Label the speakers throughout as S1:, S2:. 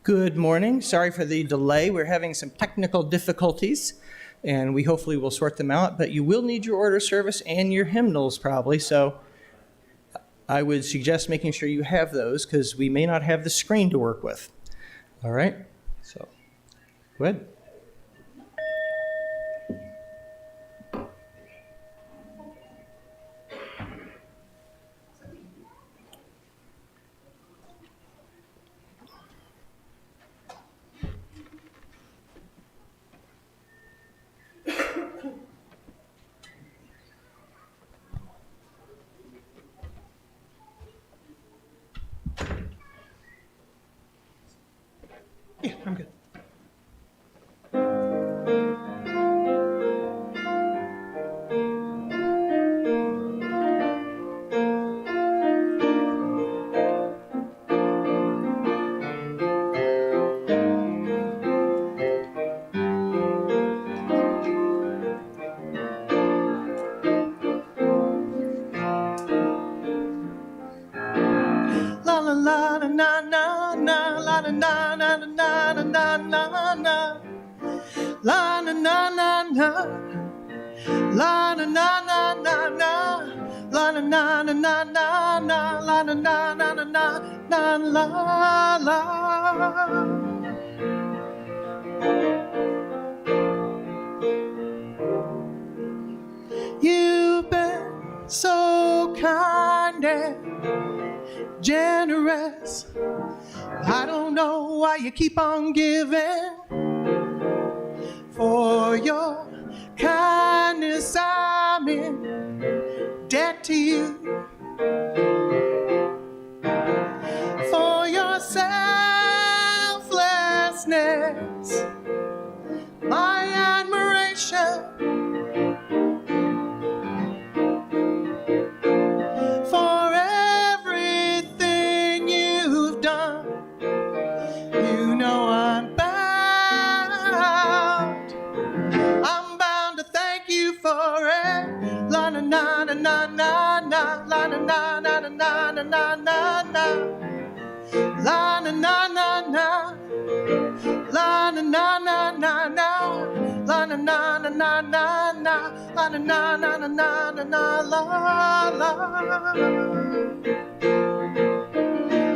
S1: Good morning. Sorry for the delay. We're having some technical difficulties, and we hopefully will sort them out. But you will need your order of service and your hymnals probably, so I would suggest making sure you have those because we may not have the screen to work with. All right? So, go ahead. Yeah, I'm good. La la la la na na na la na na na na na na na na la na na na na la na na na na na la na na na na na na la na na na na na na la la. You've been so kind and generous. I don't know why you keep on giving. For your kindness, I'm in debt to you. For your selflessness, my admiration. For everything you've done, you know I'm bound. I'm bound to thank you for it. La na na na na na na, la na na na na na na na na na, la na na na na, la na na na na na, la na na na na na na, la na na na na na na na, la la.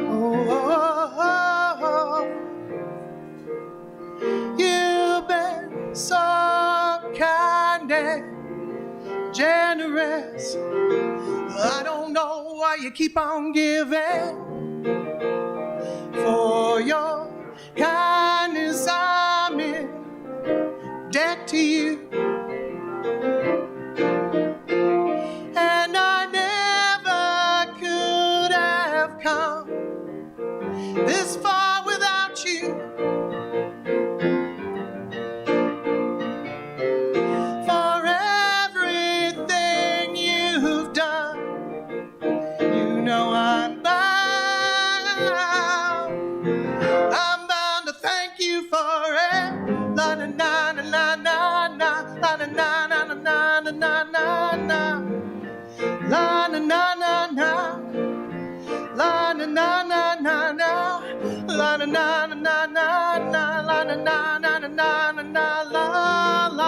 S1: Oh, oh, oh, oh. You've been so kind and generous. I don't know why you keep on giving. For your kindness, I'm in debt to you. And I never could have come this far without you. For everything you've done, you know I'm bound. I'm bound to thank you for it. La na na na na na na, la na na na na na na na na, la na na na na, la na na na na na, la na na na na na na, la na na na na na na na, la la.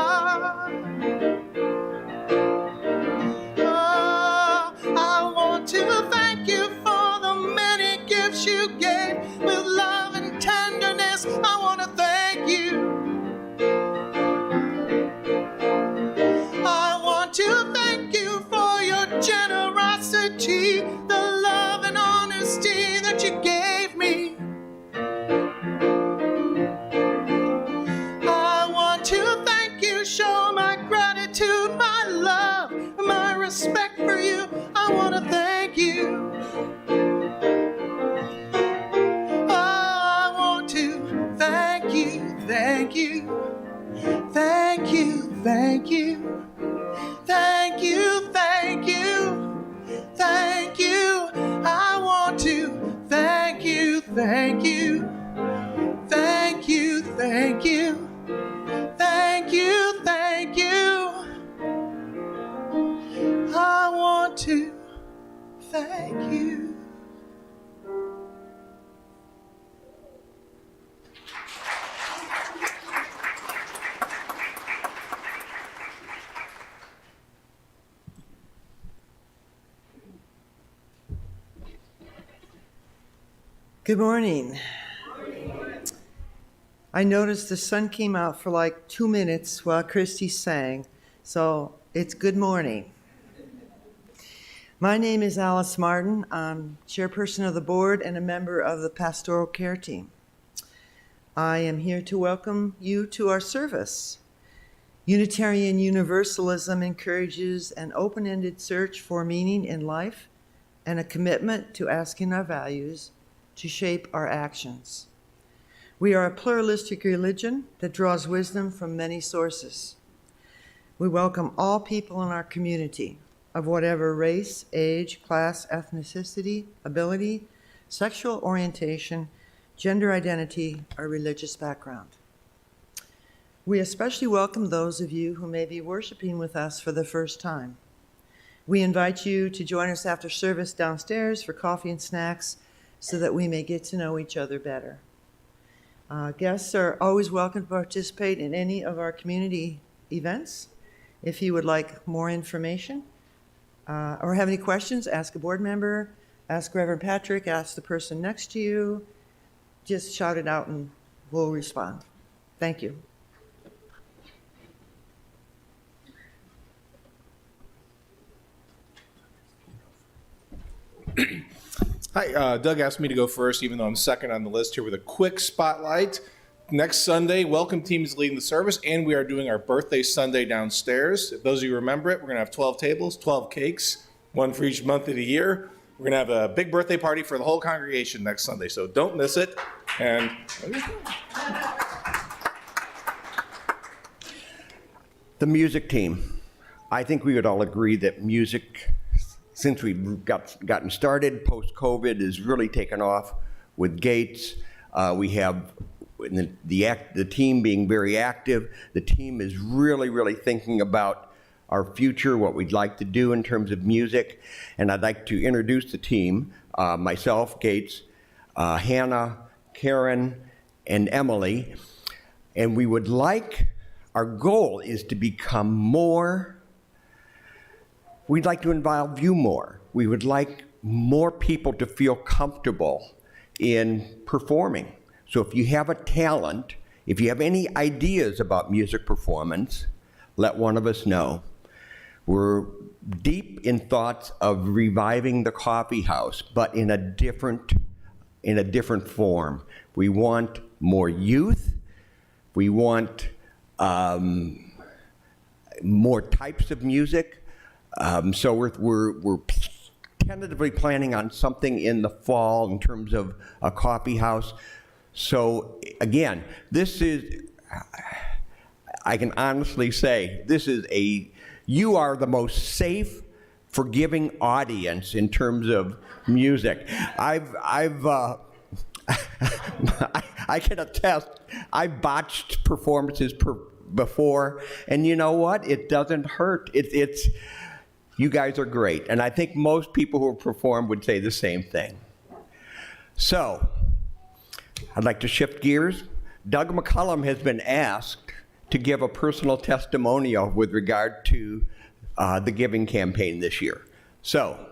S1: Oh, I want to thank you for the many gifts you gave with love and tenderness. I want to thank you. I want to thank you for your generosity, the love and honesty that you gave me. I want to thank you, show my gratitude, my love, my respect for you. I want to thank you. Oh, I want to thank you, thank you, thank you, thank you. Thank you, thank you, thank you. I want to thank you, thank you, thank you, thank you, thank you, thank you. I want to thank you. Good morning. I noticed the sun came out for like 2 minutes while Christy sang, so it's good morning. My name is Alice Martin. I'm chairperson of the board and a member of the pastoral care team. I am here to welcome you to our service. Unitarian Universalism encourages an open-ended search for meaning in life and a commitment to asking our values to shape our actions. We are a pluralistic religion that draws wisdom from many sources. We welcome all people in our community of whatever race, age, class, ethnicity, ability, sexual orientation, gender identity, or religious background. We especially welcome those of you who may be worshiping with us for the first time. We invite you to join us after service downstairs for coffee and snacks so that we may get to know each other better. Guests are always welcome to participate in any of our community events. If you would like more information or have any questions, ask a board member, ask Reverend Patrick, ask the person next to you. Just shout it out and we'll respond. Thank you.
S2: Hi, Doug asked me to go first, even though I'm second on the list here with a quick spotlight. Next Sunday, Welcome Team is leading the service, and we are doing our birthday Sunday downstairs. If those of you remember it, we're going to have 12 tables, 12 cakes, one for each month of the year. We're going to have a big birthday party for the whole congregation next Sunday, so don't miss it. And
S3: the music team. I think we would all agree that music, since we've gotten started, post-COVID, has really taken off with Gates. We have the team being very active. The team is really thinking about our future, what we'd like to do in terms of music. And I'd like to introduce the team, myself, Gates, Hannah, Karen, and Emily. And we would like, our goal is to become more. We'd like to involve you more. We would like more people to feel comfortable in performing. So if you have a talent, if you have any ideas about music performance, let one of us know. We're deep in thoughts of reviving the coffee house, but in a different form. We want more youth. We want more types of music. So we're tentatively planning on something in the fall in terms of a coffee house. So again, this is, I can honestly say, you are the most safe, forgiving audience in terms of music. I can attest, I've botched performances before, and you know what? It doesn't hurt. You guys are great, and I think most people who perform would say the same thing. So, I'd like to shift gears. Doug McCullum has been asked to give a personal testimonial with regard to the giving campaign this year. So,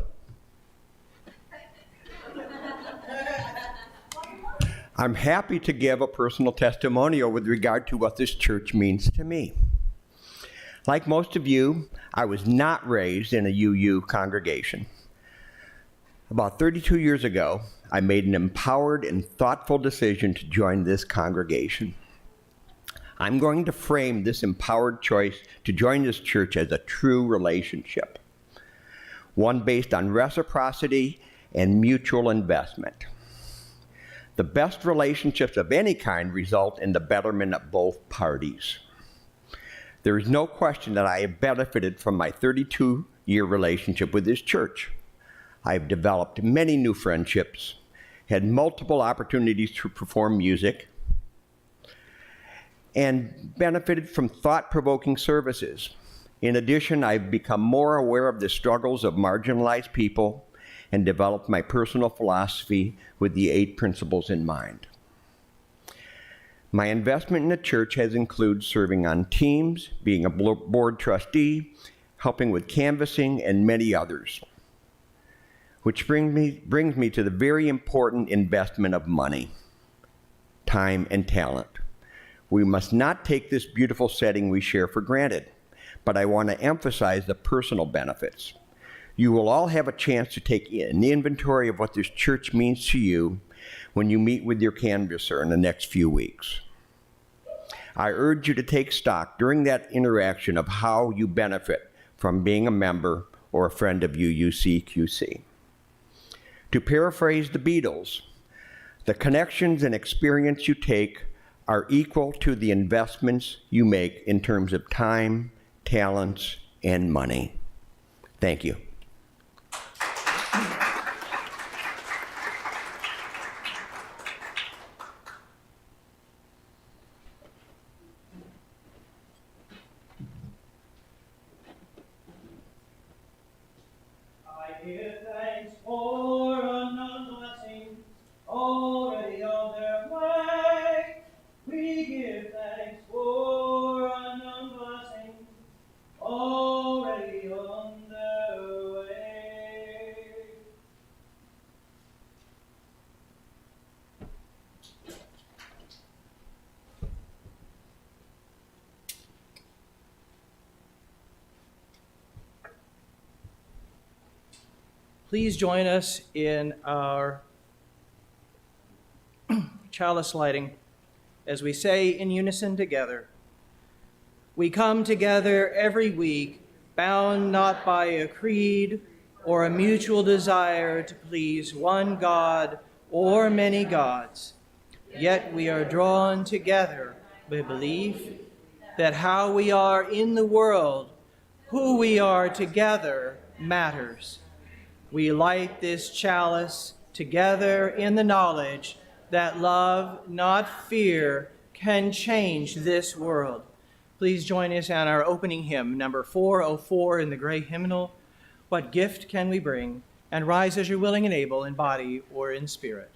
S3: I'm happy to give a personal testimonial with regard to what this church means to me. Like most of you, I was not raised in a UU congregation. About 32 years ago, I made an empowered and thoughtful decision to join this congregation. I'm going to frame this empowered choice to join this church as a true relationship, one based on reciprocity and mutual investment. The best relationships of any kind result in the betterment of both parties. There is no question that I have benefited from my 32-year relationship with this church. I have developed many new friendships, had multiple opportunities to perform music, and benefited from thought-provoking services. In addition, I've become more aware of the struggles of marginalized people and developed my personal philosophy with the 8 principles in mind. My investment in the church has included serving on teams, being a board trustee, helping with canvassing, and many others. Which brings me to the very important investment of money, time and talent. We must not take this beautiful setting we share for granted, but I want to emphasize the personal benefits. You will all have a chance to take an inventory of what this church means to you when you meet with your canvasser in the next few weeks. I urge you to take stock during that interaction of how you benefit from being a member or a friend of UUCQC. To paraphrase the Beatles, the connections and experience you take are equal to the investments you make in terms of time, talents, and money. Thank you.
S1: I give thanks for unknown blessings already on their way. We give thanks for unknown blessings already on their way. Please join us in our chalice lighting as we say in unison together. We come together every week, bound not by a creed or a mutual desire to please one God or many gods. Yet we are drawn together by belief that how we are in the world, who we are together, matters. We light this chalice together in the knowledge that love, not fear, can change this world. Please join us on our opening hymn, number 404 in the gray hymnal, What Gift Can We Bring? And rise as you're willing and able in body or in spirit.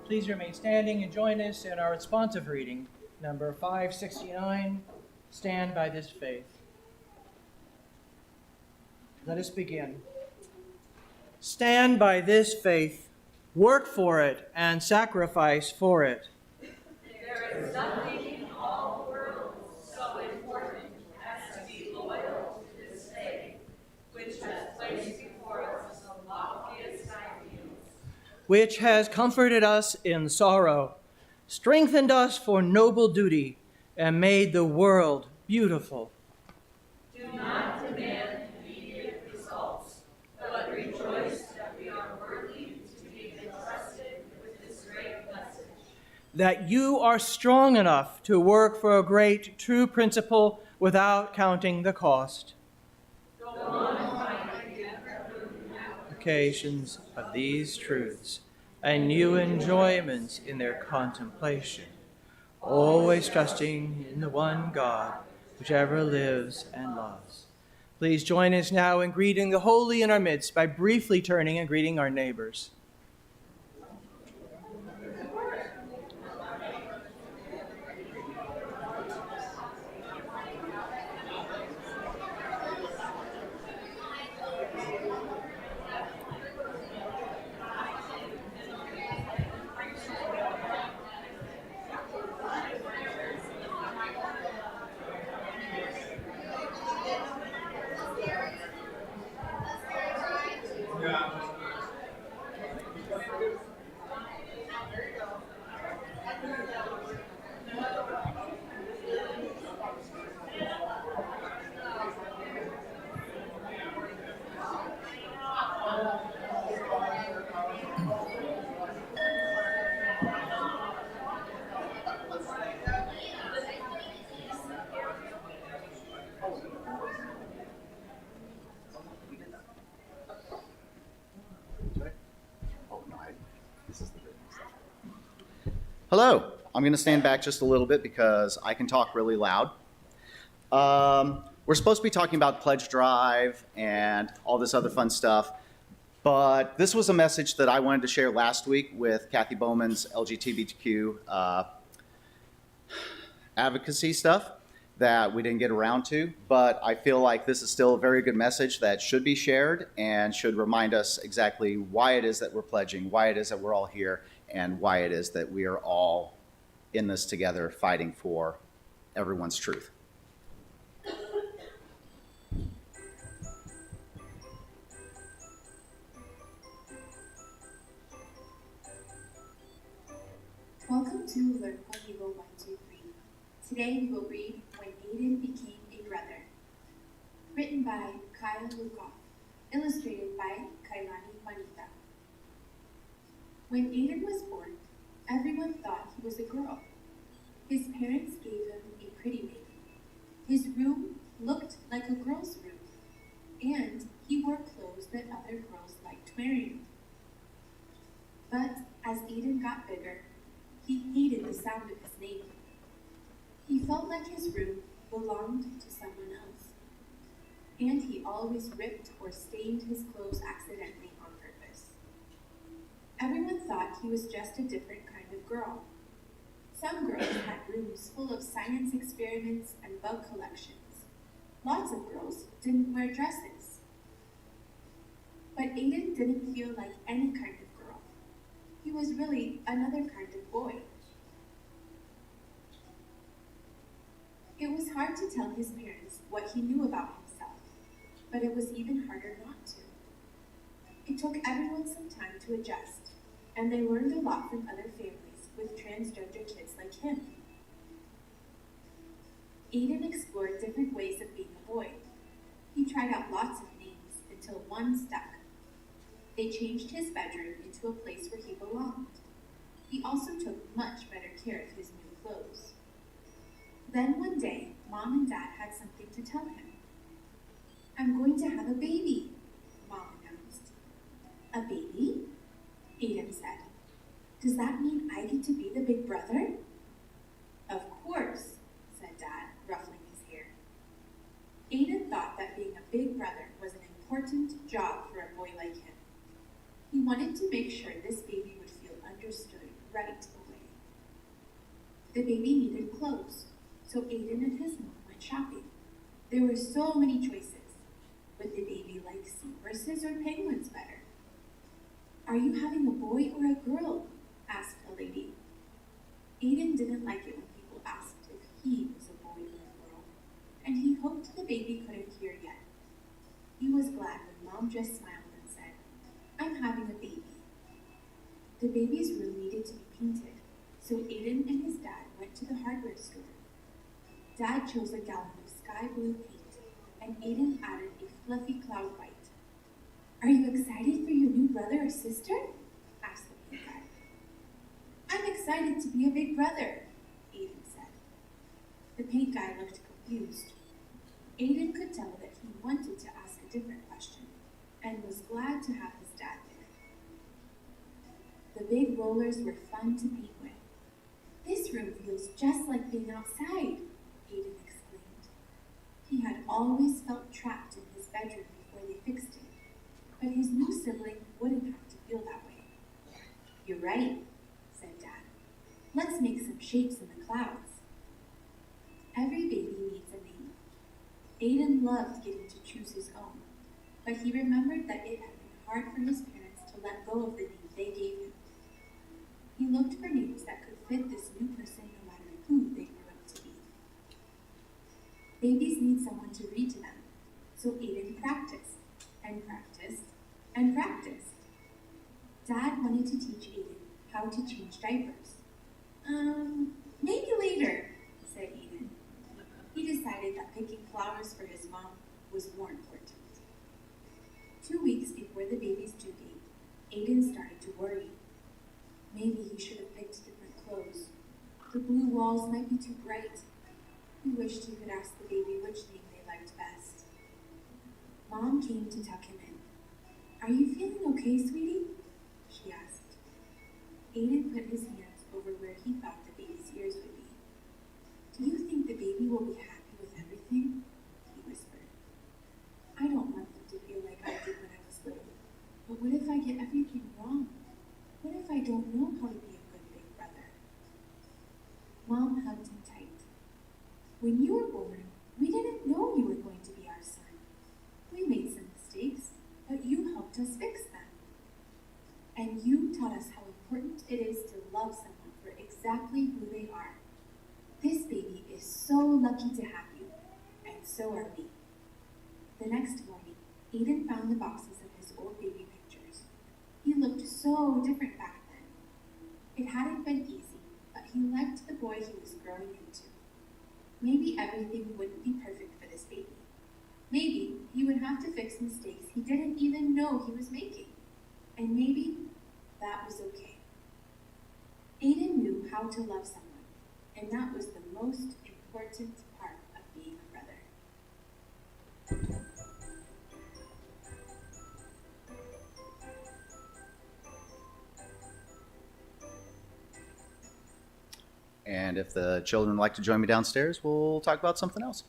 S1: Please remain standing and join us in our responsive reading, number 569, Stand by This Faith. Let us begin. Stand by this faith, work for it, and sacrifice for it.
S4: There is nothing in all the world so important as to be loyal to this faith, which has placed before us the loftiest ideals,
S1: which has comforted us in sorrow, strengthened us for noble duty, and made the world beautiful.
S4: Do not demand immediate results, but rejoice that we are worthy to be entrusted with this great message.
S1: That you are strong enough to work for a great, true principle without counting the cost.
S4: Go on
S1: applications of these truths and new enjoyments in their contemplation, always trusting in the one God, which ever lives and loves. Please join us now in greeting the holy in our midst by briefly turning and greeting our neighbors.
S5: Hello. I'm going to stand back just a little bit because I can talk really loud. We're supposed to be talking about pledge drive and all this other fun stuff, but this was a message that I wanted to share last week with Kathy Bowman's LGBTQ advocacy stuff that we didn't get around to, but I feel like this is still a very good message that should be shared and should remind us exactly why it is that we're pledging, why it is that we're all here, and why it is that we are all in this together fighting for everyone's truth.
S6: Welcome to Learn Eagle 123. Today we will read When Aiden Became a Brother. Written by Kyle Lukoff. Illustrated by Kailani Juanita. When Aiden was born, everyone thought he was a girl. His parents gave him a pretty name. His room looked like a girl's room, and he wore clothes that other girls liked wearing. But as Aiden got bigger, he hated the sound of his name. He felt like his room belonged to someone else, and he always ripped or stained his clothes accidentally on purpose. Everyone thought he was just a different kind of girl. Some girls had rooms full of science experiments and bug collections. Lots of girls didn't wear dresses. But Aiden didn't feel like any kind of girl. He was really another kind of boy. It was hard to tell his parents what he knew about himself, but it was even harder not to. It took everyone some time to adjust, and they learned a lot from other families with transgender kids like him. Aiden explored different ways of being a boy. He tried out lots of names until one stuck. They changed his bedroom into a place where he belonged. He also took much better care of his new clothes. Then one day, Mom and Dad had something to tell him. "I'm going to have a baby," Mom announced. "A baby?" Aiden said. "Does that mean I get to be the big brother?" "Of course," said Dad, ruffling his hair. Aiden thought that being a big brother was an important job for a boy like him. He wanted to make sure this baby would feel understood right away. The baby needed clothes, so Aiden and his mom went shopping. There were so many choices. Would the baby like seahorses or penguins better? "Are you having a boy or a girl?" asked a lady. Aiden didn't like it when people asked if he was a boy or a girl, and he hoped the baby couldn't hear yet. He was glad when Mom just smiled and said, "I'm having a baby." The baby's room needed to be painted, so Aiden and his dad went to the hardware store. Dad chose a gallon of sky blue paint, and Aiden added a fluffy cloud white. "Are you excited for your new brother or sister?" asked the paint guy. "I'm excited to be a big brother," Aiden said. The paint guy looked confused. Aiden could tell that he wanted to ask a different question, and was glad to have his dad The big rollers were fun to paint with. This room feels just like being outside, Aiden exclaimed. He had always felt trapped in his bedroom before they fixed it, but his new sibling wouldn't have to feel that way. You're right, said Dad. Let's make some shapes in the clouds. Every baby needs a name. Aiden loved getting to choose his own, but he remembered that it had been hard for his parents to let go of the name they gave him. He looked for names that could fit this new person no matter who they grew up to be. Babies need someone to read to them, so Aiden practiced, and practiced, and practiced. Dad wanted to teach Aiden how to change diapers. Maybe later, said Aiden. He decided that picking flowers for his mom was more important. 2 weeks before the baby's due date, Aiden started to worry. Maybe he should have picked different clothes. The blue walls might be too bright. He wished he could ask the baby which name they liked best. Mom came to tuck him in. Are you feeling okay, sweetie? She asked. Aiden put his hands over where he thought the baby's ears would be. Do you think the baby will be happy with everything? He whispered. I don't want them to feel like I did when I was little. But what if I get everything wrong? What if I don't know how to be a good big brother? Mom hugged him tight. When you were born, we didn't know you were going to be our son. We made some mistakes, but you helped us fix them. And you taught us how important it is to love someone for exactly who they are. This baby is so lucky to have you, and so are we. The next morning, Aiden found the boxes of his old baby pictures. He looked so different back then. It hadn't been easy, but he liked the boy he was growing into. Maybe everything wouldn't be perfect for this baby. Maybe he would have to fix mistakes he didn't even know he was making. And maybe that was okay. Aiden knew how to love someone, and that was the most important part of being a brother.
S5: And if the children would like to join me downstairs, we'll talk about something else.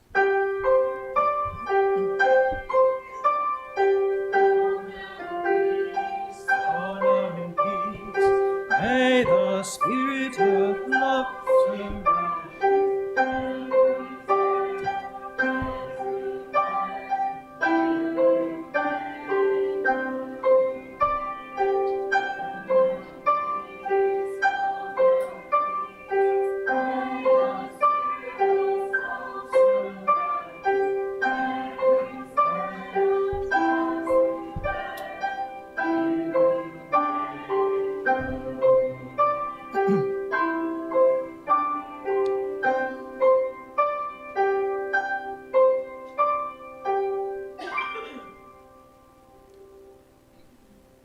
S1: May the spirit of love surround.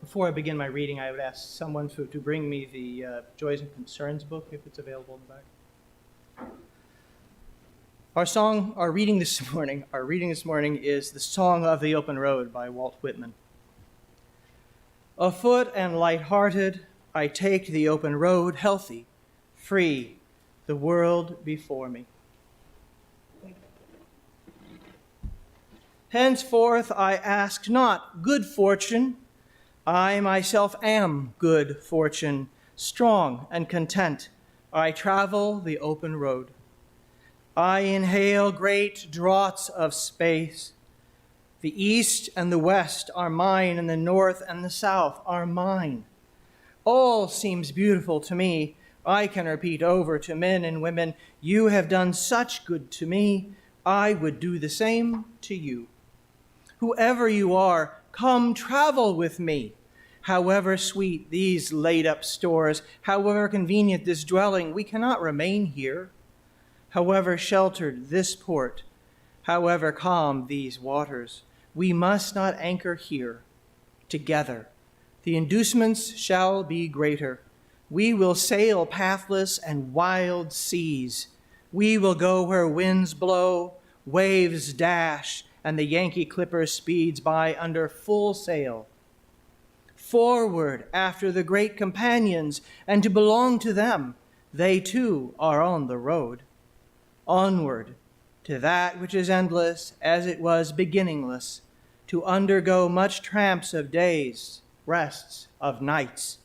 S7: Before I begin my reading, I would ask someone to bring me the Joys and Concerns book, if it's available in the back. Our reading this morning is The Song of the Open Road by Walt Whitman. Afoot and light-hearted, I take the open road, healthy, free, the world before me. Henceforth I ask not good fortune, I myself am good fortune, strong and content. I travel the open road. I inhale great draughts of space. The east and the west are mine, and the north and the south are mine. All seems beautiful to me. I can repeat over to men and women, you have done such good to me, I would do the same to you. Whoever you are, come travel with me. However sweet these laid-up stores, however convenient this dwelling, we cannot remain here. However sheltered this port, however calm these waters, we must not anchor here. Together, the inducements shall be greater. We will sail pathless and wild seas. We will go where winds blow, waves dash, and the Yankee clipper speeds by under full sail. forward after the great companions, and to belong to them. They too are on the road. Onward to that which is endless as it was beginningless, to undergo much tramps of days, rests of nights,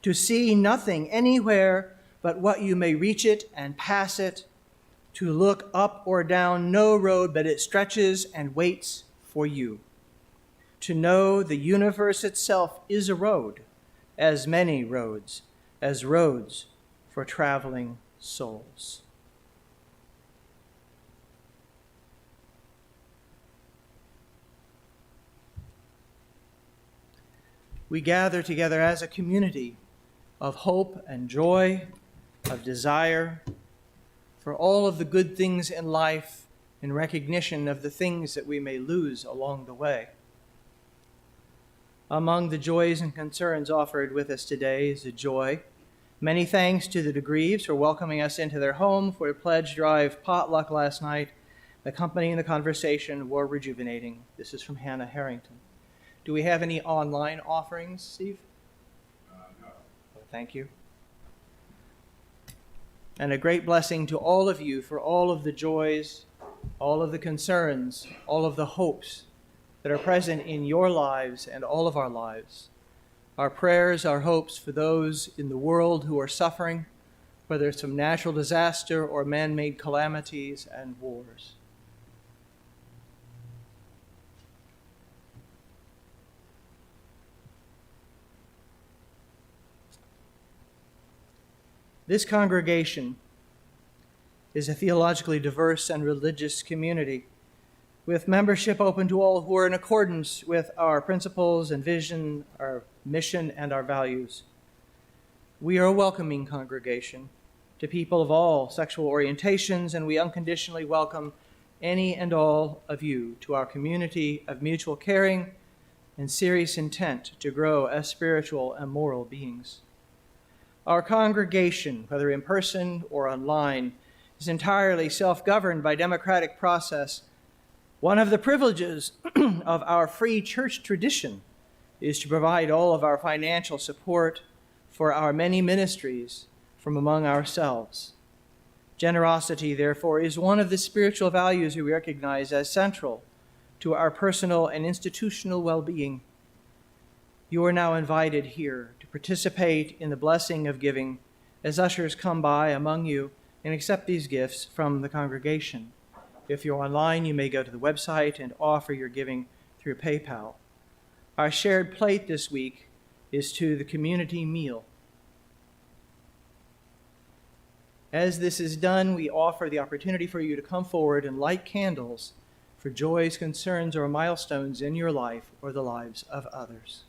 S7: to see nothing anywhere but what you may reach it and pass it, to look up or down no road but it stretches and waits for you, to know the universe itself is a road, as many roads, as roads for traveling souls. We gather together as a community of hope and joy, of desire for all of the good things in life, in recognition of the things that we may lose along the way. Among the joys and concerns offered with us today is a joy. Many thanks to the DeGreaves for welcoming us into their home for a pledge drive potluck last night. Accompanying the conversation were rejuvenating. This is from Hannah Harrington. Do we have any online offerings, Steve? No. Thank you. And a great blessing to all of you for all of the joys, all of the concerns, all of the hopes that are present in your lives and all of our lives. Our prayers, our hopes for those in the world who are suffering, whether it's from natural disaster or man-made calamities and wars. This congregation is a theologically diverse and religious community, with membership open to all who are in accordance with our principles and vision, our mission, and our values. We are a welcoming congregation to people of all sexual orientations, and we unconditionally welcome any and all of you to our community of mutual caring and serious intent to grow as spiritual and moral beings. Our congregation, whether in person or online, is entirely self-governed by democratic process. One of the privileges of our free church tradition is to provide all of our financial support for our many ministries from among ourselves. Generosity, therefore, is one of the spiritual values we recognize as central to our personal and institutional well-being. You are now invited here to participate in the blessing of giving as ushers come by among you and accept these gifts from the congregation. If you're online, you may go to the website and offer your giving through PayPal. Our shared plate this week is to the community meal. As this is done, we offer the opportunity for you to come forward and light candles for joys, concerns, or milestones in your life or the lives of others.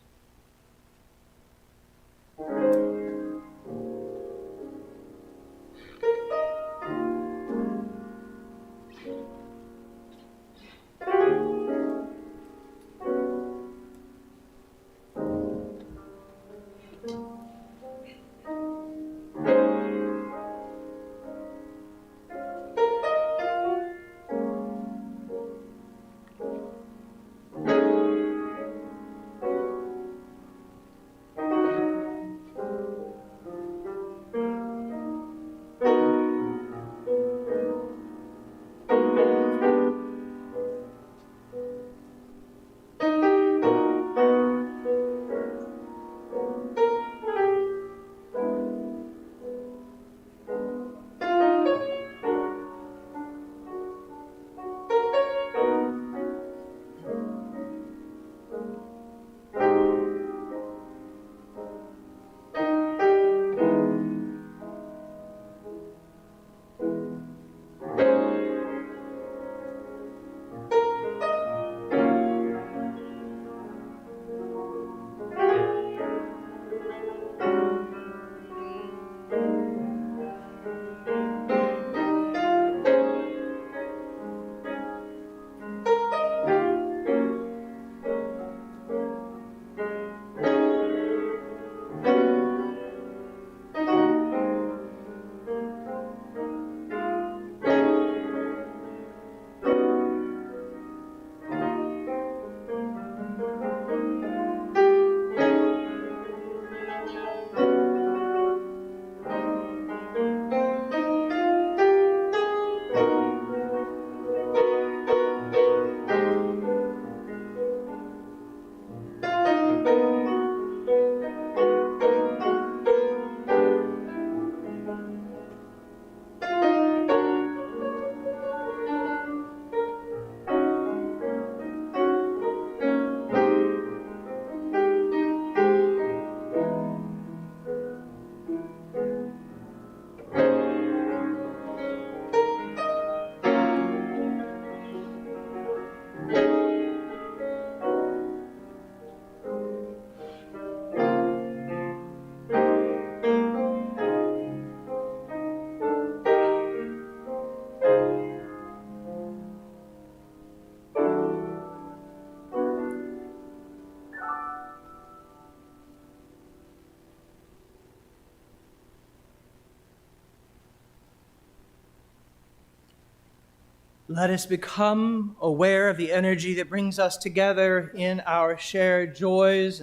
S7: Let us become aware of the energy that brings us together in our shared joys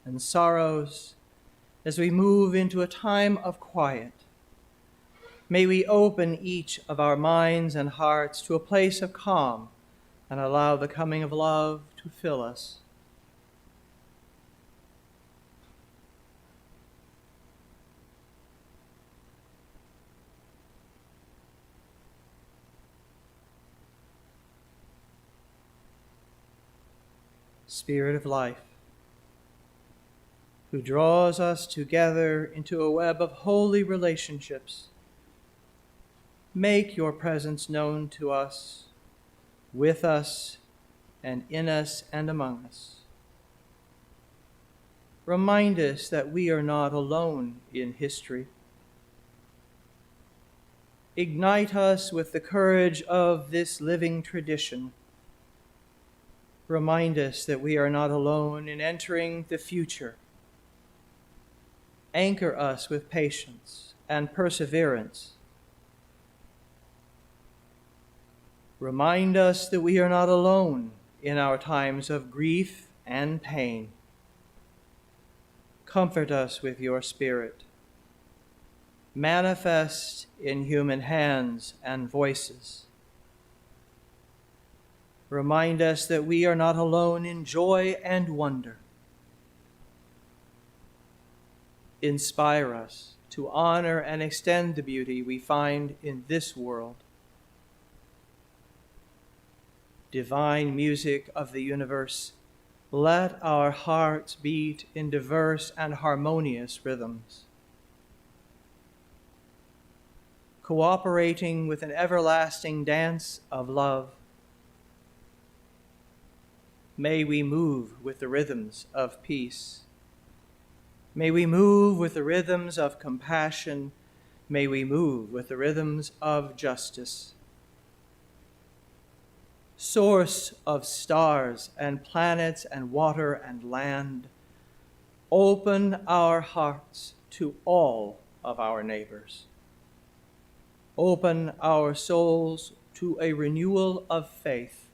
S7: and sorrows as we move into a time of quiet. May we open each of our minds and hearts to a place of calm and allow the coming of love to fill us. Spirit of life, who draws us together into a web of holy relationships, make your presence known to us, with us, and in us and among us. Remind us that we are not alone in history. Ignite us with the courage of this living tradition. Remind us that we are not alone in entering the future. Anchor us with patience and perseverance. Remind us that we are not alone in our times of grief and pain. Comfort us with your Spirit. Manifest in human hands and voices. Remind us that we are not alone in joy and wonder. Inspire us to honor and extend the beauty we find in this world. Divine music of the universe, let our hearts beat in diverse and harmonious rhythms. Cooperating with an everlasting dance of love, may we move with the rhythms of peace. May we move with the rhythms of compassion. May we move with the rhythms of justice. Source of stars and planets and water and land, open our hearts to all of our neighbors. Open our souls to a renewal of faith.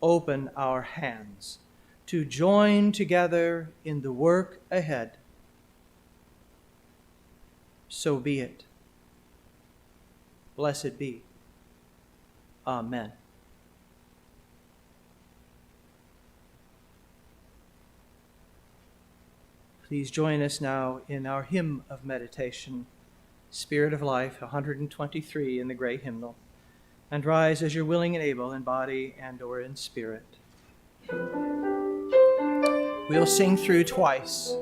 S7: Open our hands to join together in the work ahead. So be it. Blessed be. Amen. Please join us now in our hymn of meditation, Spirit of Life, 123 in the Great Hymnal, and rise as you're willing and able in body and or in spirit. We'll sing through twice.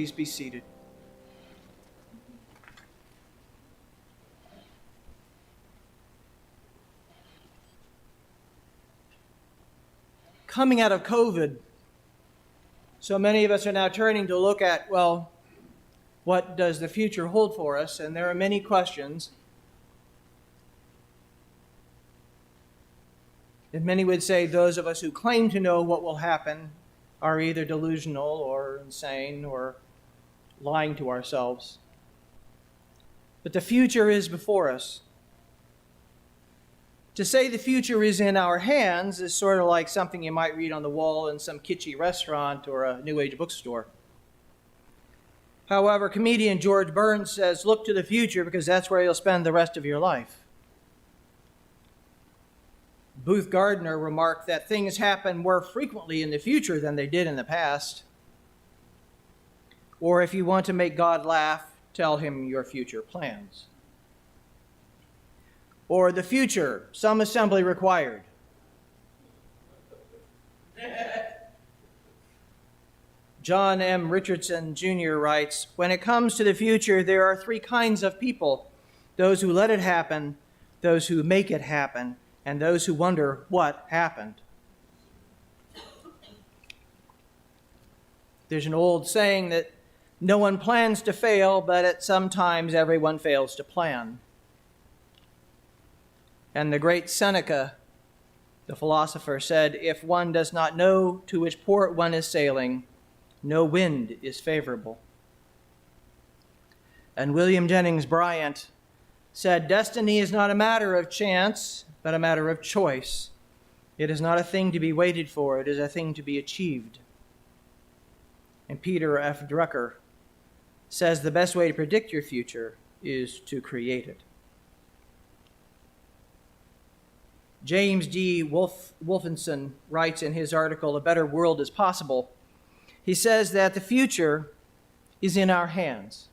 S7: Please be seated. Coming out of COVID, so many of us are now turning to look at, well, what does the future hold for us? And there are many questions. And many would say those of us who claim to know what will happen are either delusional or insane or lying to ourselves. But the future is before us. To say the future is in our hands is sort of like something you might read on the wall in some kitschy restaurant or a New Age bookstore. However, comedian George Burns says, look to the future because that's where you'll spend the rest of your life. Booth Gardner remarked that things happen more frequently in the future than they did in the past. Or if you want to make God laugh, tell him your future plans. Or the future, some assembly required. John M. Richardson Jr. writes, when it comes to the future, there are three kinds of people: those who let it happen, those who make it happen, and those who wonder what happened. There's an old saying that no one plans to fail, but sometimes everyone fails to plan. And the great Seneca, the philosopher, said, if one does not know to which port one is sailing, no wind is favorable. And William Jennings Bryant said, destiny is not a matter of chance, but a matter of choice. It is not a thing to be waited for, it is a thing to be achieved. And Peter F. Drucker says the best way to predict your future is to create it. James D. Wolfenson writes in his article, A Better World is Possible. He says that the future is in our hands.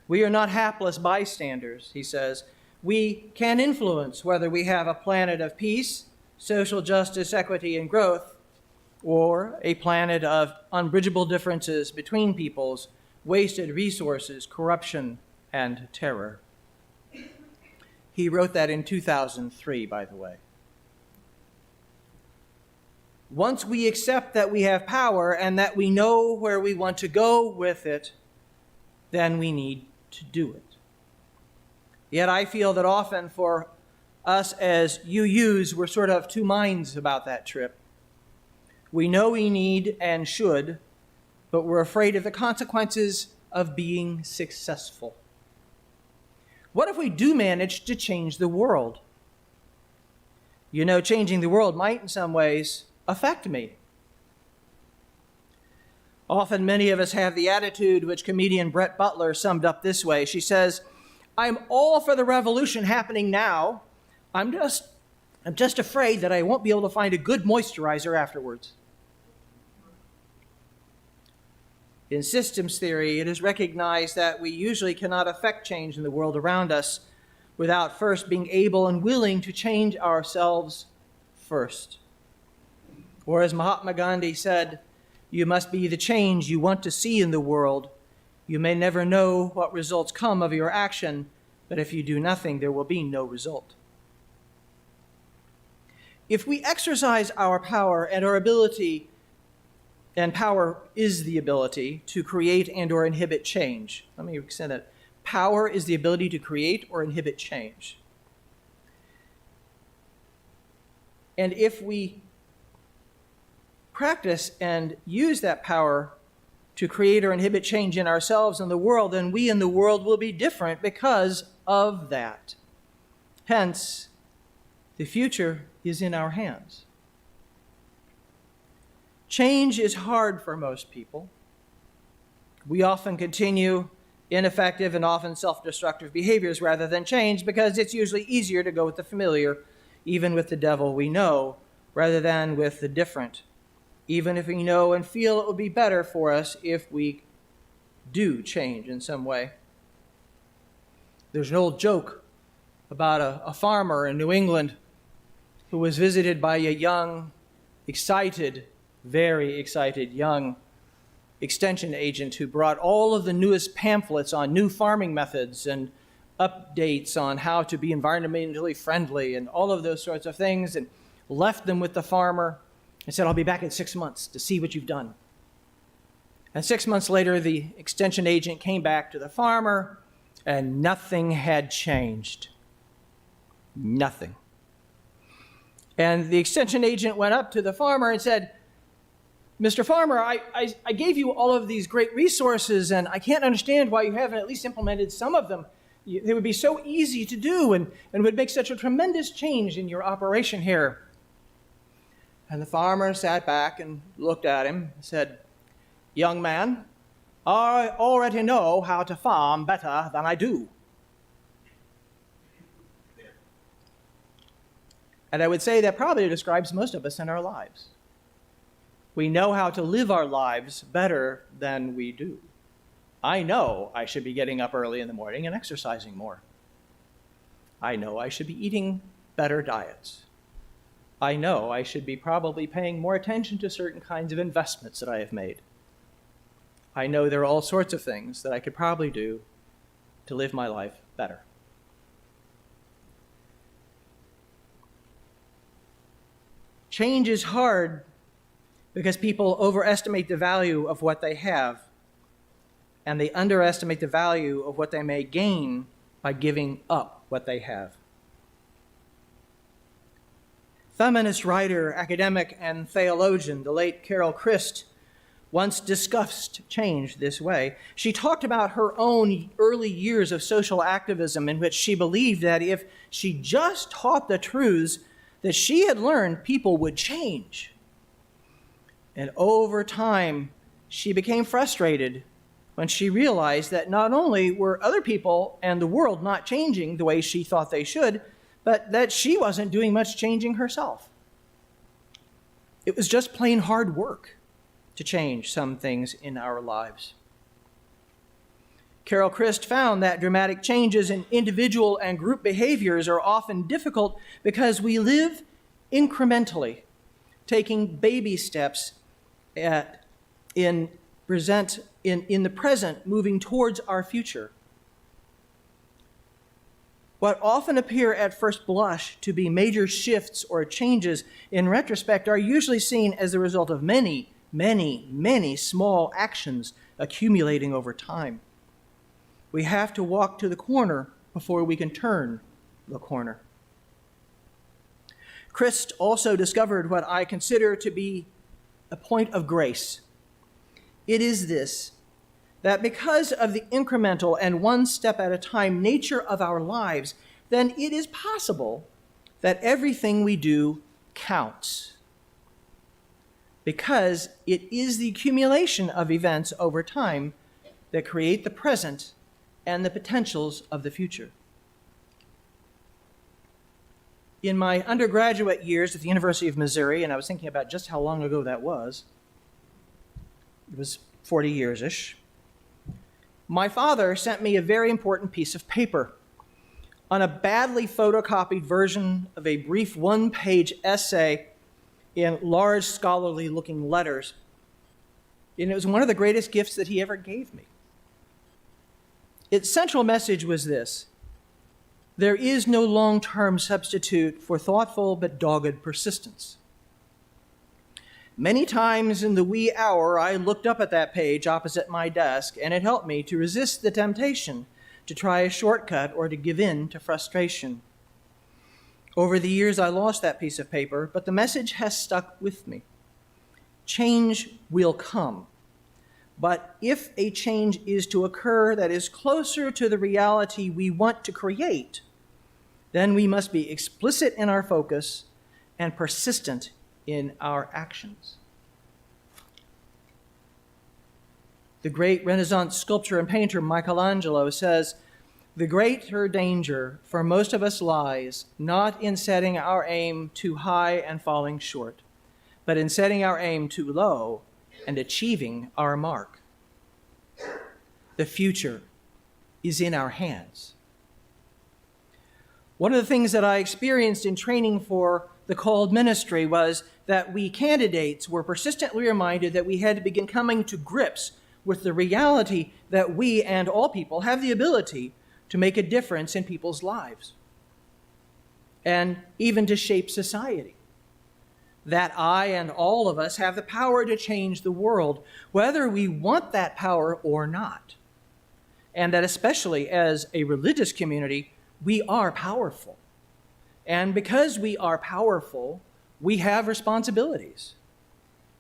S7: We are not hapless bystanders, he says. We can influence whether we have a planet of peace, social justice, equity, and growth, or a planet of unbridgeable differences between peoples, wasted resources, corruption, and terror. He wrote that in 2003, by the way. Once we accept that we have power and that we know where we want to go with it, then we need to do it. Yet I feel that often for us as UUs, we're sort of two minds about that trip. We know we need and should, but we're afraid of the consequences of being successful. What if we do manage to change the world? You know, changing the world might in some ways affect me. Often many of us have the attitude which comedian Brett Butler summed up this way. She says, I'm all for the revolution happening now. I'm just afraid that I won't be able to find a good moisturizer afterwards. In systems theory, it is recognized that we usually cannot affect change in the world around us without first being able and willing to change ourselves first. Or as Mahatma Gandhi said, you must be the change you want to see in the world. You may never know what results come of your action, but if you do nothing, there will be no result. If we exercise our power and our ability, and power is the ability to create and or inhibit change. Let me extend that. Power is the ability to create or inhibit change. And if we practice and use that power to create or inhibit change in ourselves and the world, then we and the world will be different because of that. Hence, the future is in our hands. Change is hard for most people. We often continue ineffective and often self-destructive behaviors rather than change because it's usually easier to go with the familiar, even with the devil we know, rather than with the different, even if we know and feel it would be better for us if we do change in some way. There's an old joke about a farmer in New England who was visited by a young, excited, very excited young extension agent who brought all of the newest pamphlets on new farming methods and updates on how to be environmentally friendly and all of those sorts of things, and left them with the farmer and said, "I'll be back in 6 months to see what you've done." And 6 months later, the extension agent came back to the farmer, and nothing had changed. Nothing. And the extension agent went up to the farmer and said, "Mr. Farmer, I gave you all of these great resources, and I can't understand why you haven't at least implemented some of them. They would be so easy to do and would make such a tremendous change in your operation here." And the farmer sat back and looked at him and said, "Young man, I already know how to farm better than I do." And I would say that probably describes most of us in our lives. We know how to live our lives better than we do. I know I should be getting up early in the morning and exercising more. I know I should be eating better diets. I know I should be probably paying more attention to certain kinds of investments that I have made. I know there are all sorts of things that I could probably do to live my life better. Change is hard because people overestimate the value of what they have, and they underestimate the value of what they may gain by giving up what they have. Feminist writer, academic, and theologian, the late Carol Christ, once discussed change this way. She talked about her own early years of social activism, in which she believed that if she just taught the truths that she had learned, people would change. And over time, she became frustrated when she realized that not only were other people and the world not changing the way she thought they should, but that she wasn't doing much changing herself. It was just plain hard work to change some things in our lives. Carol Christ found that dramatic changes in individual and group behaviors are often difficult because we live incrementally, taking baby steps in the present, moving towards our future. What often appear at first blush to be major shifts or changes, in retrospect, are usually seen as the result of many, many, many small actions accumulating over time. We have to walk to the corner before we can turn the corner. Christ also discovered what I consider to be a point of grace. It is this, that because of the incremental and one step at a time nature of our lives, then it is possible that everything we do counts. Because it is the accumulation of events over time that create the present and the potentials of the future. In my undergraduate years at the University of Missouri, and I was thinking about just how long ago that was, it was 40 years-ish, my father sent me a very important piece of paper on a badly photocopied version of a brief one-page essay in large scholarly-looking letters. And it was one of the greatest gifts that he ever gave me. Its central message was this: there is no long-term substitute for thoughtful but dogged persistence. Many times in the wee hour, I looked up at that page opposite my desk, and it helped me to resist the temptation to try a shortcut or to give in to frustration. Over the years, I lost that piece of paper, but the message has stuck with me. Change will come. But if a change is to occur that is closer to the reality we want to create, then we must be explicit in our focus and persistent in our actions. The great Renaissance sculptor and painter Michelangelo says, "The greater danger for most of us lies not in setting our aim too high and falling short, but in setting our aim too low and achieving our mark." The future is in our hands. One of the things that I experienced in training for the called ministry was that we candidates were persistently reminded that we had to begin coming to grips with the reality that we and all people have the ability to make a difference in people's lives and even to shape society. That I and all of us have the power to change the world, whether we want that power or not. And that especially as a religious community, we are powerful. And because we are powerful, we have responsibilities.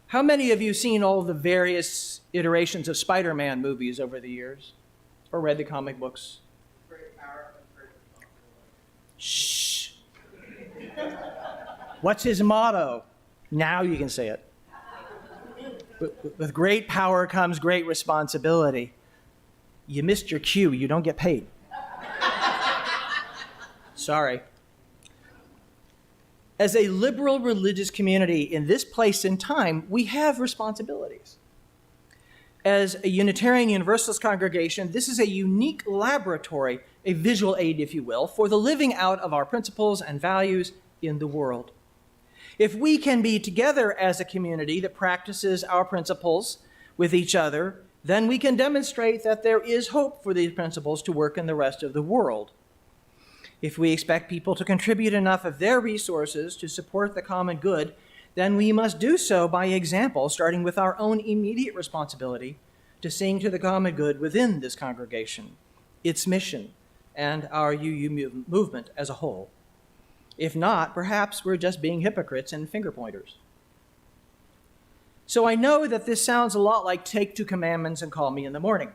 S7: How many of you seen all the various iterations of Spider-Man movies over the years? Or read the comic books?
S1: Great power and great responsibility.
S7: Shh. What's his motto? Now you can say it. With great power comes great responsibility. You missed your cue. You don't get paid. Sorry. As a liberal religious community in this place and time, we have responsibilities. As a Unitarian Universalist congregation, this is a unique laboratory, a visual aid, if you will, for the living out of our principles and values in the world. If we can be together as a community that practices our principles with each other, then we can demonstrate that there is hope for these principles to work in the rest of the world. If we expect people to contribute enough of their resources to support the common good, then we must do so by example, starting with our own immediate responsibility to sing to the common good within this congregation, its mission, and our UU movement as a whole. If not, perhaps we're just being hypocrites and finger pointers. So I know that this sounds a lot like take 2 commandments and call me in the morning.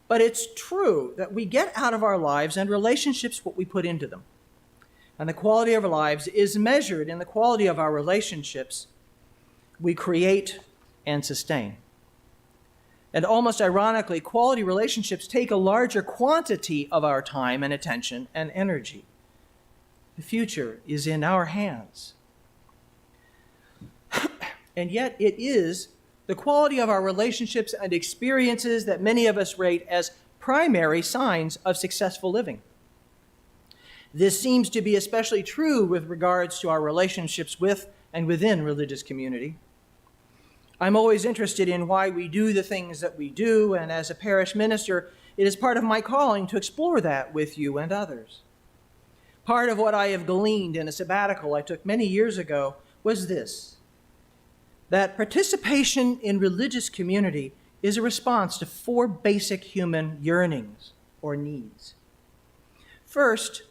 S7: But it's true that we get out of our lives and relationships what we put into them. And the quality of our lives is measured in the quality of our relationships we create and sustain. And almost ironically, quality relationships take a larger quantity of our time and attention and energy. The future is in our hands. And yet it is the quality of our relationships and experiences that many of us rate as primary signs of successful living. This seems to be especially true with regards to our relationships with and within religious community. I'm always interested in why we do the things that we do, and as a parish minister, it is part of my calling to explore that with you and others. Part of what I have gleaned in a sabbatical I took many years ago was this: that participation in religious community is a response to 4 basic human yearnings or needs. First,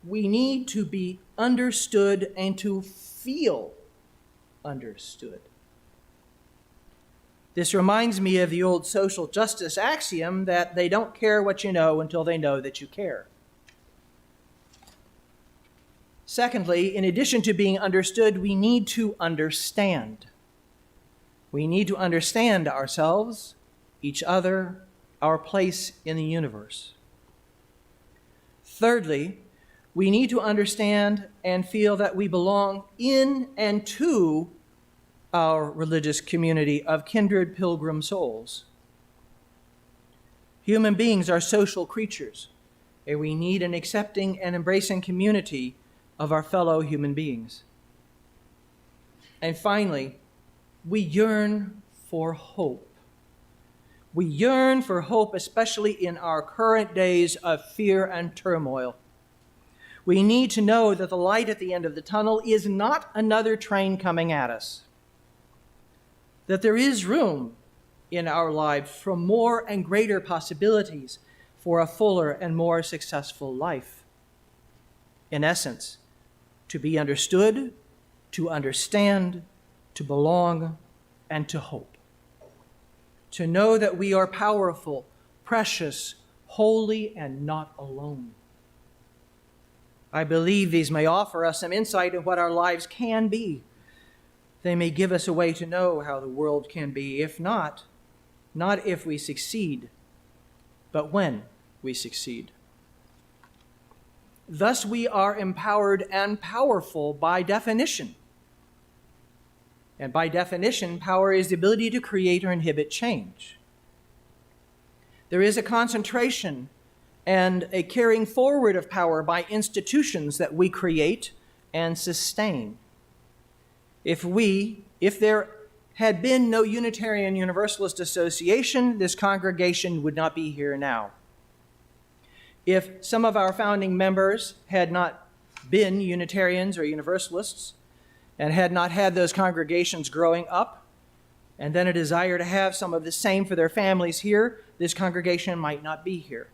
S7: we need to be understood and to feel understood. This reminds me of the old social justice axiom that they don't care what you know until they know that you care. Secondly, in addition to being understood, we need to understand. We need to understand ourselves, each other, our place in the universe. Thirdly, we need to understand and feel that we belong in and to our religious community of kindred pilgrim souls. Human beings are social creatures, and we need an accepting and embracing community of our fellow human beings. And finally, we yearn for hope. We yearn for hope, especially in our current days of fear and turmoil. We need to know that the light at the end of the tunnel is not another train coming at us, that there is room in our lives for more and greater possibilities for a fuller and more successful life. In essence, to be understood, to understand, to belong, and to hope. To know that we are powerful, precious, holy, and not alone. I believe these may offer us some insight into what our lives can be. They may give us a way to know how the world can be. If not if we succeed, but when we succeed. Thus, we are empowered and powerful by definition. And by definition, power is the ability to create or inhibit change. There is a concentration and a carrying forward of power by institutions that we create and sustain. If there had been no Unitarian Universalist Association, this congregation would not be here now. If some of our founding members had not been Unitarians or Universalists and had not had those congregations growing up, and then a desire to have some of the same for their families here, this congregation might not be here.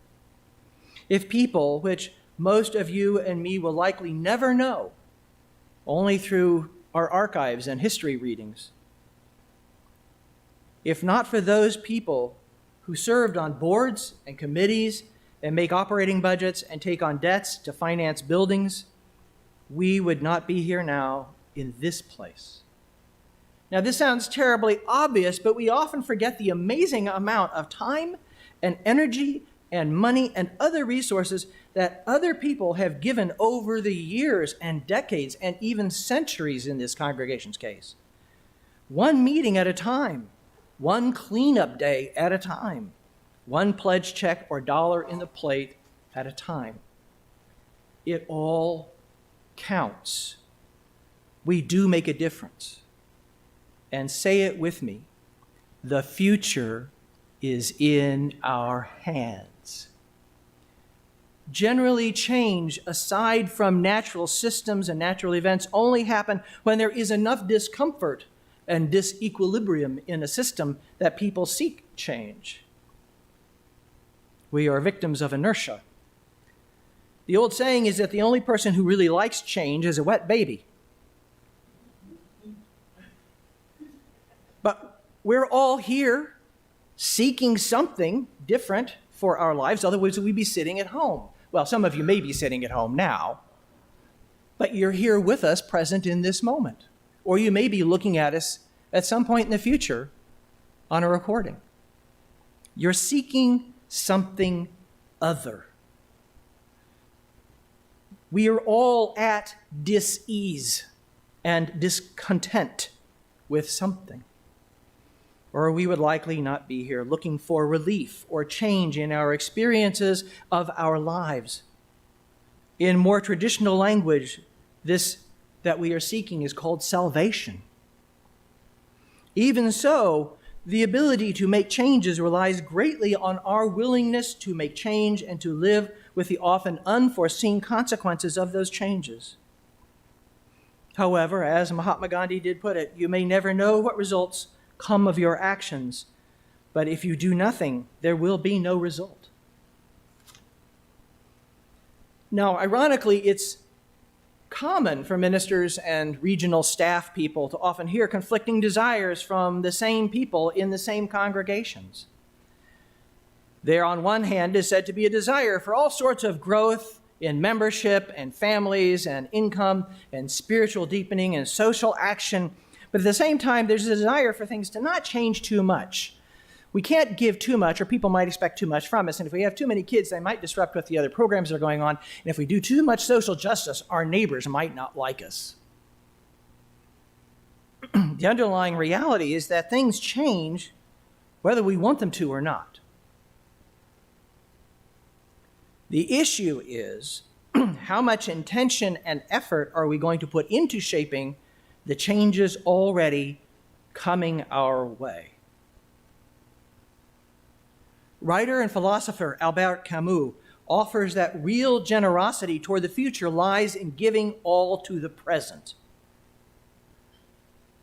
S7: If people, which most of you and me will likely never know, only through our archives and history readings, if not for those people who served on boards and committees and make operating budgets and take on debts to finance buildings, we would not be here now in this place. Now, this sounds terribly obvious, but we often forget the amazing amount of time and energy and money and other resources that other people have given over the years and decades and even centuries in this congregation's case. One meeting at a time, one cleanup day at a time, one pledge check or dollar in the plate at a time. It all counts. We do make a difference. And say it with me, the future is in our hands. Generally, change, aside from natural systems and natural events, only happen when there is enough discomfort and disequilibrium in a system that people seek change. We are victims of inertia. The old saying is that the only person who really likes change is a wet baby. But we're all here seeking something different for our lives, otherwise we'd be sitting at home. Well, some of you may be sitting at home now, but you're here with us, present in this moment. Or you may be looking at us at some point in the future on a recording. You're seeking something other. We are all at dis-ease and discontent with something. Or we would likely not be here looking for relief or change in our experiences of our lives. In more traditional language, this that we are seeking is called salvation. Even so, the ability to make changes relies greatly on our willingness to make change and to live with the often unforeseen consequences of those changes. However, as Mahatma Gandhi did put it, you may never know what results come of your actions, but if you do nothing, there will be no result. Now, ironically, it's common for ministers and regional staff people to often hear conflicting desires from the same people in the same congregations. There, on one hand, is said to be a desire for all sorts of growth in membership and families and income and spiritual deepening and social action. But at the same time, there's a desire for things to not change too much. We can't give too much, or people might expect too much from us. And if we have too many kids, they might disrupt what the other programs are going on. And if we do too much social justice, our neighbors might not like us. The underlying reality is that things change whether we want them to or not. The issue is how much intention and effort are we going to put into shaping the changes already coming our way. Writer and philosopher Albert Camus offers that real generosity toward the future lies in giving all to the present.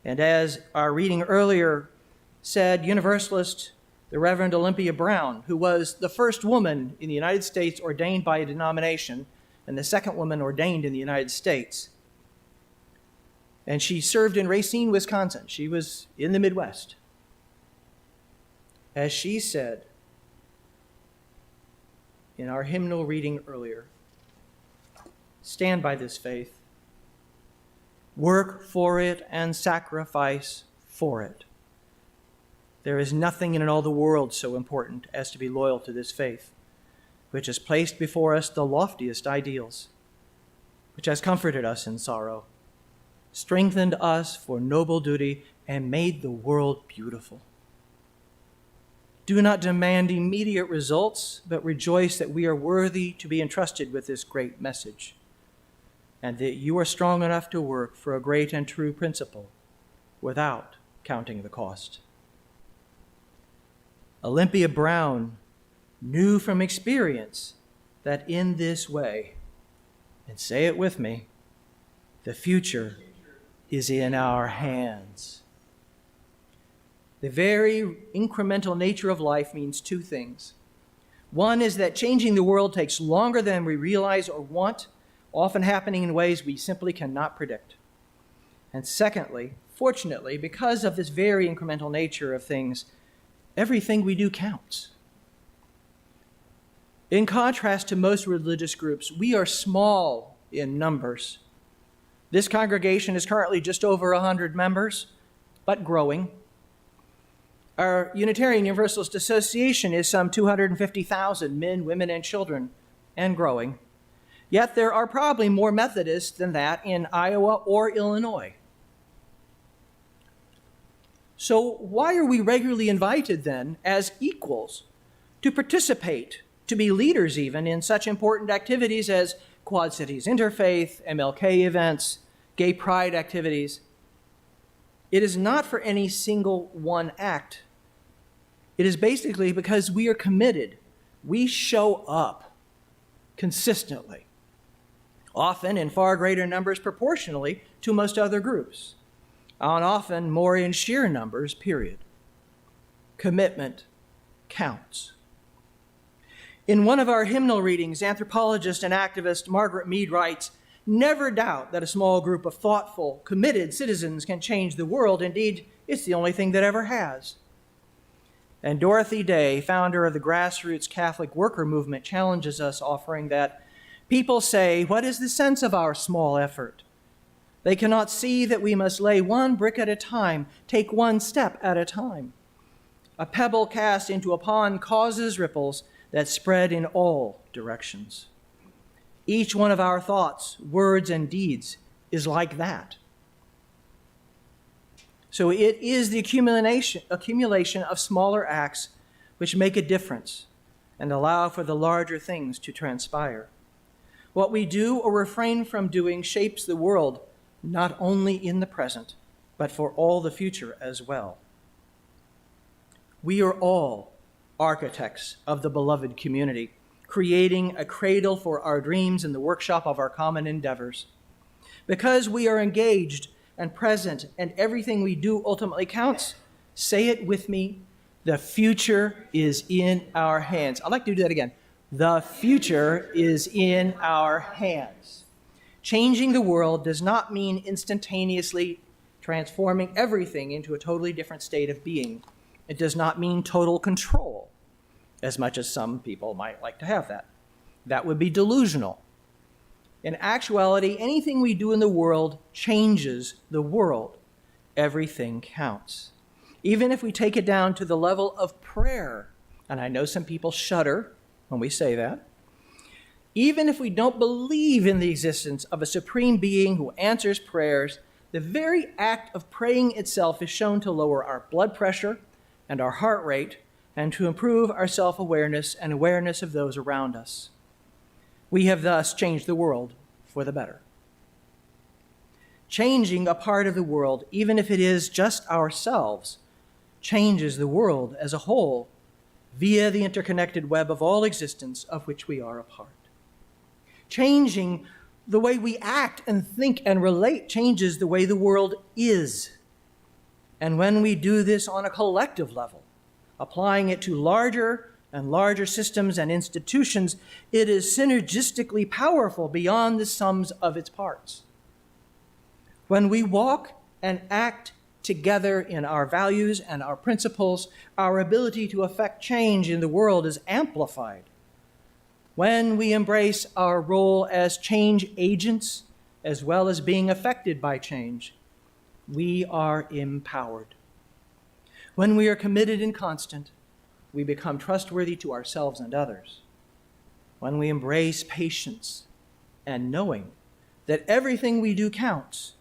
S7: And as our reading earlier said, Universalist, the Reverend Olympia Brown, who was the first woman in the United States ordained by a denomination and the second woman ordained in the United States, and she served in Racine, Wisconsin. She was in the Midwest. As she said in our hymnal reading earlier, stand by this faith, work for it and sacrifice for it. There is nothing in all the world so important as to be loyal to this faith, which has placed before us the loftiest ideals, which has comforted us in sorrow, strengthened us for noble duty, and made the world beautiful. Do not demand immediate results, but rejoice that we are worthy to be entrusted with this great message. and that you are strong enough to work for a great and true principle without counting the cost. Olympia Brown knew from experience that in this way, and say it with me, the future is in our hands. The very incremental nature of life means two things. One is that changing the world takes longer than we realize or want, often happening in ways we simply cannot predict. And secondly, fortunately, because of this very incremental nature of things, everything we do counts. In contrast to most religious groups, we are small in numbers. This congregation is currently just over 100 members, but growing. Our Unitarian Universalist Association is some 250,000 men, women, and children, and growing. Yet there are probably more Methodists than that in Iowa or Illinois. So why are we regularly invited then, as equals, to participate, to be leaders even, in such important activities as Quad Cities Interfaith, MLK events, gay pride activities? It is not for any single one act. It is basically because we are committed. We show up consistently, often in far greater numbers proportionally to most other groups, and often more in sheer numbers, period. Commitment counts. In one of our hymnal readings, anthropologist and activist Margaret Mead writes, "Never doubt that a small group of thoughtful, committed citizens can change the world. Indeed, it's the only thing that ever has." And Dorothy Day, founder of the grassroots Catholic worker movement, challenges us, offering that people say, "What is the sense of our small effort?" They cannot see that we must lay one brick at a time, take one step at a time. A pebble cast into a pond causes ripples that spread in all directions. Each one of our thoughts, words, and deeds is like that. So it is the accumulation of smaller acts which make a difference and allow for the larger things to transpire. What we do or refrain from doing shapes the world, not only in the present, but for all the future as well. We are all architects of the beloved community, creating a cradle for our dreams in the workshop of our common endeavors. Because we are engaged and present and everything we do ultimately counts, say it with me, the future is in our hands. I'd like to do that again. The future is in our hands. Changing the world does not mean instantaneously transforming everything into a totally different state of being. It does not mean total control, as much as some people might like to have that. That would be delusional. In actuality, anything we do in the world changes the world. Everything counts. Even if we take it down to the level of prayer, and I know some people shudder when we say that, even if we don't believe in the existence of a supreme being who answers prayers, the very act of praying itself is shown to lower our blood pressure and our heart rate, and to improve our self-awareness and awareness of those around us. We have thus changed the world for the better. Changing a part of the world, even if it is just ourselves, changes the world as a whole via the interconnected web of all existence of which we are a part. Changing the way we act and think and relate changes the way the world is. And when we do this on a collective level, applying it to larger and larger systems and institutions, it is synergistically powerful beyond the sums of its parts. When we walk and act together in our values and our principles, our ability to affect change in the world is amplified. When we embrace our role as change agents, as well as being affected by change, we are empowered. When we are committed and constant, we become trustworthy to ourselves and others. When we embrace patience and knowing that everything we do counts,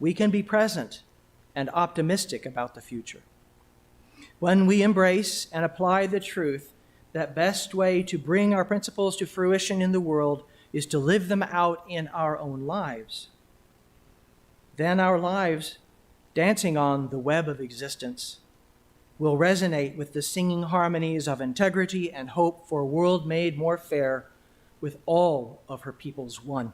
S7: we can be present and optimistic about the future. When we embrace and apply the truth that best way to bring our principles to fruition in the world is to live them out in our own lives. Then our lives, dancing on the web of existence, will resonate with the singing harmonies of integrity and hope for a world made more fair with all of her peoples one.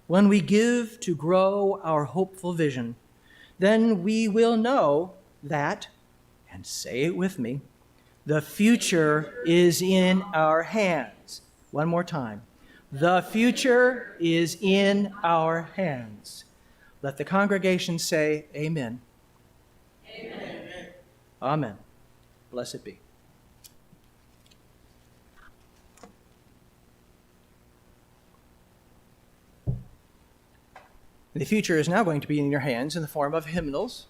S7: When we give to grow our hopeful vision, then we will know that, and say it with me, the future is in our hands. One more time. The future is in our hands. Let the congregation say amen. Amen. Amen. Blessed be. The future is now going to be in your hands in the form of hymnals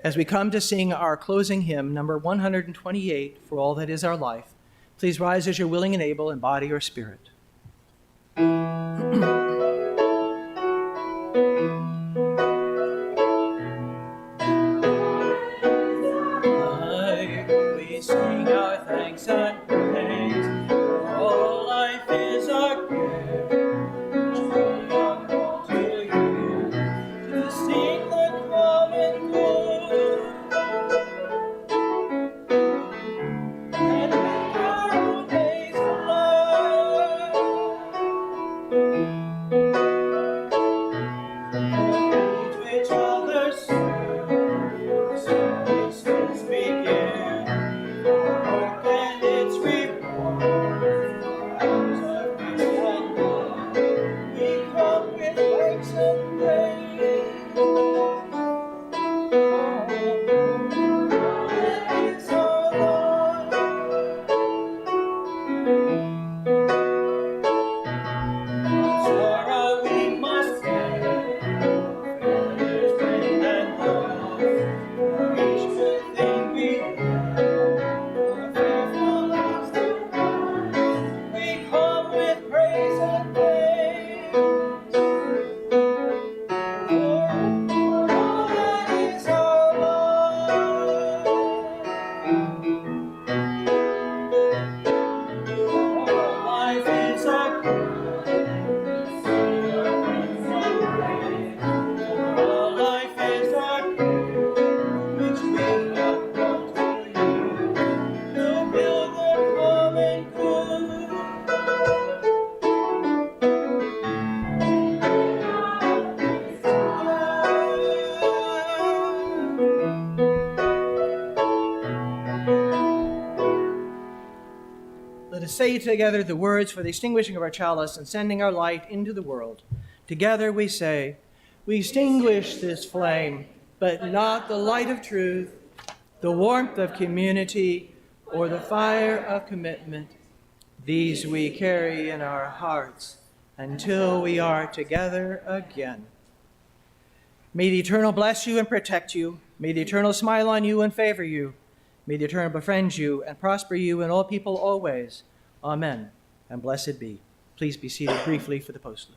S7: as we come to sing our closing hymn, number 128, For All That Is Our Life. Please rise as you're willing and able in body or spirit. We sing our thanks and praise, for all life is a gift, which we are called to you, to sing the common good, and make our own days alive. For each other serve, so these things begin. Work and its reward, hours of grace and love. We come with thanks and praise. That is our life. Sorrow we must bear, failures, pain, and love. For each good thing we learn, for faithful lives to run. We come with praise and thanks. For all that is our life. Our life is a good, see our friends and praise. For all life is a good, which we have brought to you, to build the common good. Let us say together the words for the extinguishing of our chalice and sending our light into the world. Together we say, we extinguish this flame, but not the light of truth, the warmth of community, or the fire of commitment. These we carry in our hearts until we are together again. May the Eternal bless you and protect you. May the Eternal smile on you and favor you. May the Eternal befriend you and prosper you in all people always. Amen. And blessed be. Please be seated briefly for the postlude.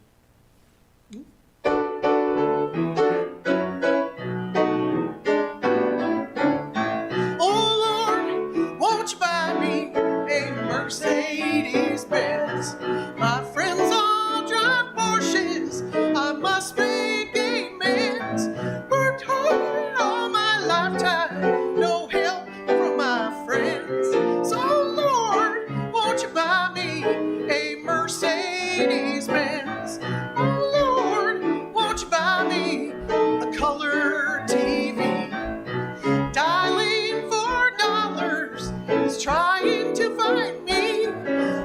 S1: Oh Lord, won't you buy me a Mercedes Benz? My friends all drive Porsches. I must make amends. Worked hard all my lifetime, no help from my friends. So Lord, won't you buy me a Mercedes Benz? Oh Lord, won't you buy me a color TV? Dialing for dollars is trying to find me.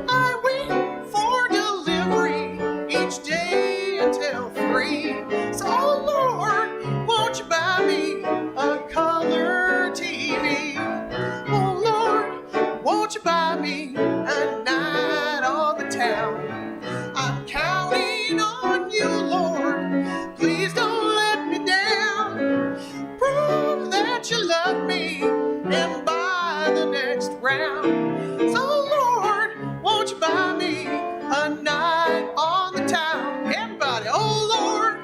S1: I wait for delivery each day until 3. So Lord, won't you buy me a color TV? Oh Lord, won't you buy me a night on the town? I'm counting on you, Lord. Please don't let me down. Prove that you love me and buy the next round. So Lord, won't you buy me a night on the town? Everybody, oh Lord,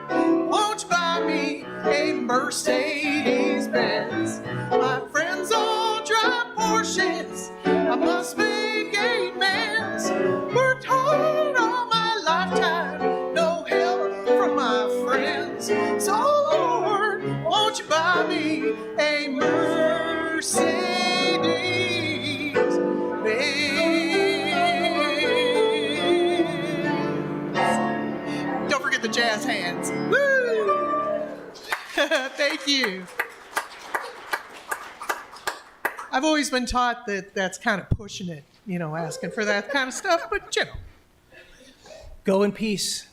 S1: won't you buy me a Mercedes Benz? My friends all drive Porsches. I must make amends. Worked hard Thank you. I've always been taught that that's kind of pushing it, asking for that kind of stuff, but
S7: Go in peace.